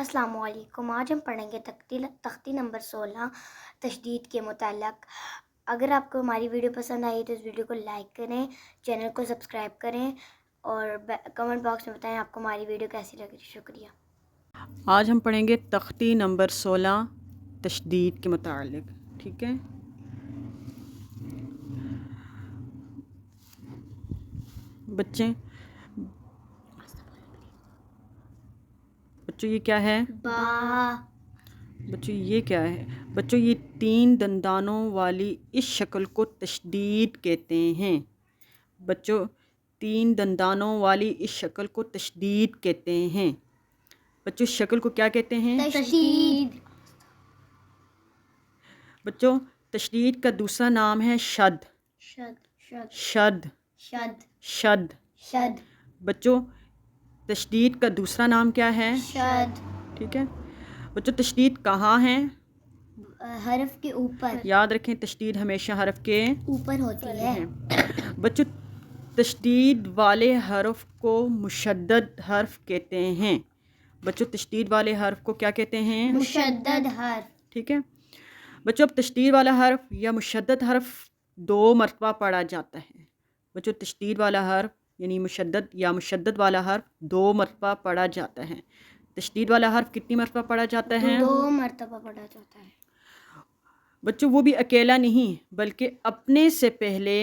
السلام علیکم. آج ہم پڑھیں گے تختی نمبر 16 تشدید کے متعلق. اگر آپ کو ہماری ویڈیو پسند آئی تو اس ویڈیو کو لائک کریں، چینل کو سبسکرائب کریں اور کمنٹ باکس میں بتائیں آپ کو ہماری ویڈیو کیسی لگی. شکریہ. آج ہم پڑھیں گے تختی نمبر 16 تشدید کے متعلق. ٹھیک ہے، بچوں یہ کیا ہے؟ بچوں یہ کیا ہے؟ بچوں یہ 3 دندانوں والی اس شکل کو تشدید کہتے ہیں. بچوں 3 دندانوں والی اس شکل کو تشدید کہتے ہیں. بچوں شکل کو کیا کہتے ہیں؟ تشدید. بچوں تشدید کا دوسرا نام ہے شد. شد شد. بچوں تشدید کا دوسرا نام کیا ہے؟ شد. ٹھیک ہے بچوں، تشدید کہاں ہے؟ حرف کے اوپر. یاد رکھیں تشدید ہمیشہ حرف کے اوپر ہوتی ہے. بچوں تشدید والے حرف کو مشدد حرف کہتے ہیں. بچوں تشدید والے حرف کو کیا کہتے ہیں؟ مشدد حرف. ٹھیک ہے بچوں، اب تشدید والا حرف یا مشدد حرف 2 مرتبہ پڑھا جاتا ہے. بچوں تشدید والا حرف یعنی مشدد یا مشدد والا حرف 2 مرتبہ پڑھا جاتا ہے. تشدید والا حرف کتنی مرتبہ پڑھا جاتا ہے؟ 2 مرتبہ پڑھا جاتا ہے. بچوں وہ بھی اکیلا نہیں بلکہ اپنے سے پہلے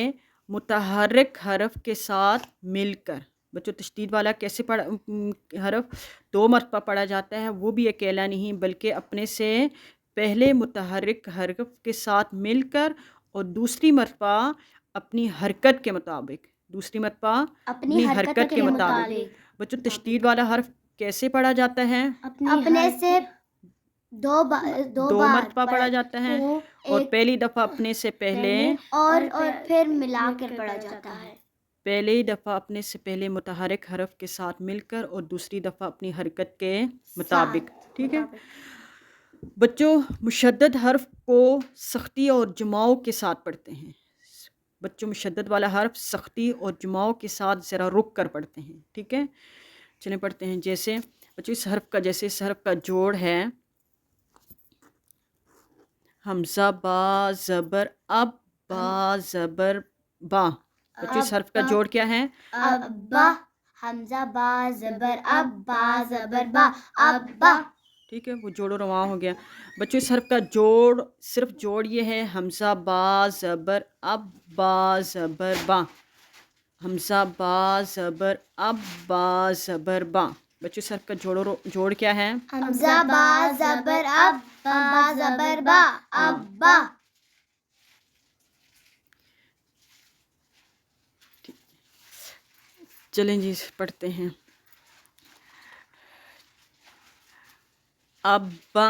متحرک حرف کے ساتھ مل کر. بچوں تشدید والا کیسے حرف 2 مرتبہ پڑھا جاتا ہے؟ وہ بھی اکیلا نہیں بلکہ اپنے سے پہلے متحرک حرف کے ساتھ مل کر اور دوسری مرتبہ اپنی حرکت کے مطابق. دوسری مرتبہ اپنی حرکت کے مطابق. بچوں تشدید والا حرف کیسے پڑھا جاتا ہے؟ اپنے سے 2 مرتبہ پڑھا جاتا ہے اور پہلی دفعہ اپنے سے پہلے اور پھر ملا کر پڑھا جاتا ہے. پہلی دفعہ اپنے سے پہلے متحرک حرف کے ساتھ مل کر اور دوسری دفعہ اپنی حرکت کے مطابق. ٹھیک ہے بچوں مشدد حرف کو سختی اور جماؤ کے ساتھ پڑھتے ہیں. بچوں مشدد والا حرف سختی اور جماؤ کے ساتھ ذرا رک کر پڑھتے ہیں. ٹھیک ہے چلیں پڑھتے ہیں. جیسے بچوں اس حرف کا جوڑ ہے حمزہ با زبر اب با زبر با. بچوں اس حرف کا جوڑ کیا ہے؟ ابا. حمزہ با زبر اب با زبر با ابا. ٹھیک ہے وہ جوڑ و رواں ہو گیا. بچوں اس حرف کا جوڑ صرف جوڑ یہ ہے حمزہ با زبر اب با زبر با. حمزہ با زبر اب با زبر با. بچوں اس حرف کا جوڑ کیا ہے؟ حمزہ با زبر اب با زبر با ابا. چلیں جی پڑھتے ہیں. ابا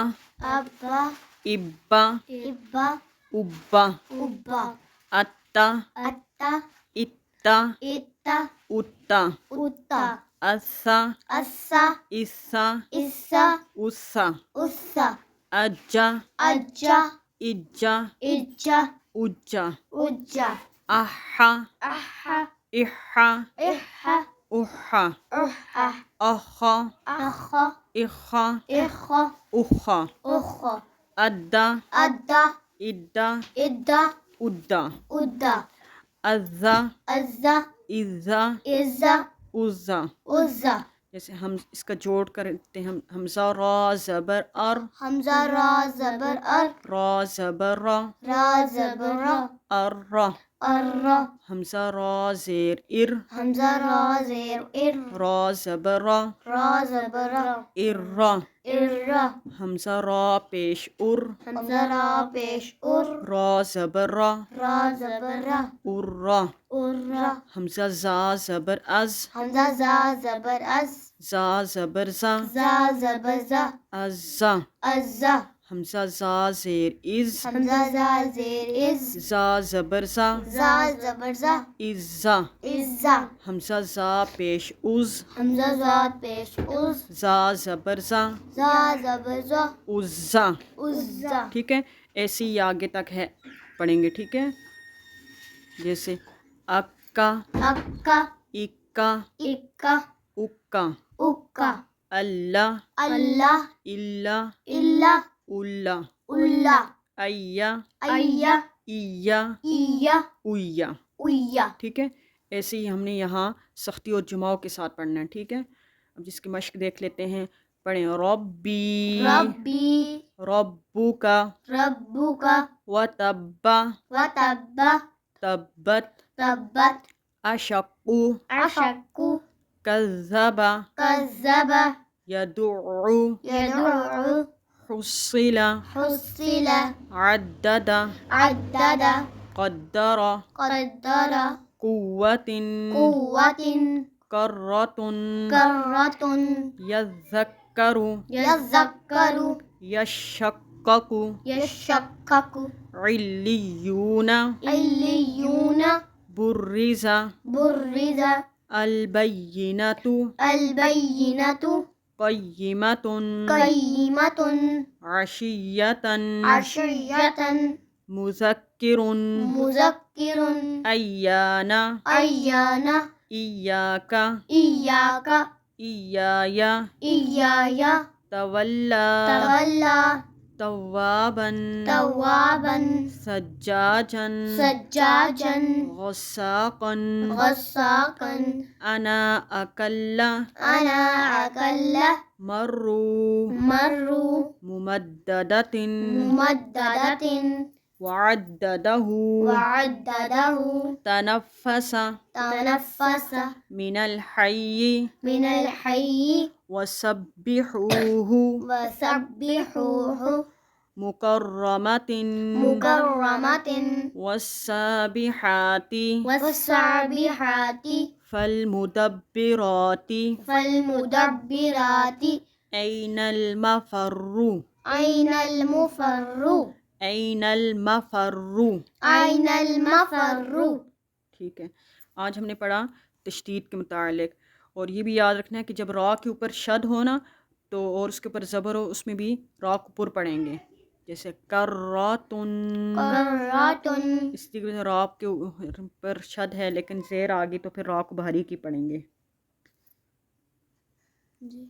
ابا. ابا ابا. ابا ابا. اتا اتا. اتا اتا. اتا اتا. اسا اسا. اسا اسا. اسا اسا. اجا اجا. اجا اجا. اجا اجا. احا احا. احا احا. احا احا. اخا اخا. اخا اخا. اخا اخا. ادا ادا. ادا ادا. ادا ادا. ازا ازا. ازا ازا. ازا. ازا. جیسے ہم اس کا جوڑ کرتے ہیں حمزہ را زبر ار حمزہ را زبر ار. را زبر را را زبر را. ار را. ار. حمزہ را زیر ار حمزہ را زیر ار. را زبر را را زبر را. ار را. ار. حمزہ را پیش ار حمزہ را پیش ار. را زبر را را زبر را. ار را. ار. حمزہ زا زبر از حمزہ زا زبر از. زا زبر زا زا زبر زا. ازا. ازا. حمزہ زا زیر از حمزہ زا زیر از. زا زبر زا زا زبر زا. ازا. ازا. حمزہ زا پیش از حمزہ زا پیش از. زا زبر زا زا زبر زا. عزا. عزا. ٹھیک ہے ایسے ہی آگے تک ہے پڑھیں گے. ٹھیک ہے جیسے اکا اکا. اکا اکا. اکا اکا. اللہ اللہ الا الا الا اللہ ایا ایا ایا ایا اویا. ایا. ٹھیک ہے، ایسے ہی ہم نے یہاں سختی اور جماؤ کے ساتھ پڑھنا ہے. ٹھیک ہے، اب جس کی مشق دیکھ لیتے ہیں. پڑھیں ربی ربی ربو کا ربک وتبا وتب تبت تبت اشقو اشق کذبا کذب یدعو یدعو حصل حصل عدد عدد قدر قدر قوة قوة کرۃ کرۃ یذکر یذکر یشقق یشقق علیون علیون برز برز البینۃ البینۃ قیمۃ قیمۃ عشیۃ عشیۃ مذکر مذکر ایان ایان ایاک ایاک ایایا ایایا تولا تولا توابا توابا سجاجا سجاجا غساقا غساقا انا اکل انا اکل مروا مروا ممددۃ ممددۃ وعددہ وعددہ تنفس تنفس من الحی من الحی وسبحوہ وسبحوہ مکرمۃ مکرمۃ والسابحات والسابحات فالمدبرات فالمدبرات این المفر أين المفر این المفر. أين المفر. ٹھیک ہے، آج ہم نے پڑھا تشدید کے متعلق، اور یہ بھی یاد رکھنا ہے کہ جب را کے اوپر شد ہو نا تو اور اس کے اوپر زبر ہو، اس میں بھی را کو پر پڑھیں گے، جیسے کراتن. قرات اس لیے را کے اوپر شد ہے لیکن زیر آگے تو پھر را کو بھاری کی پڑھیں گے. جی.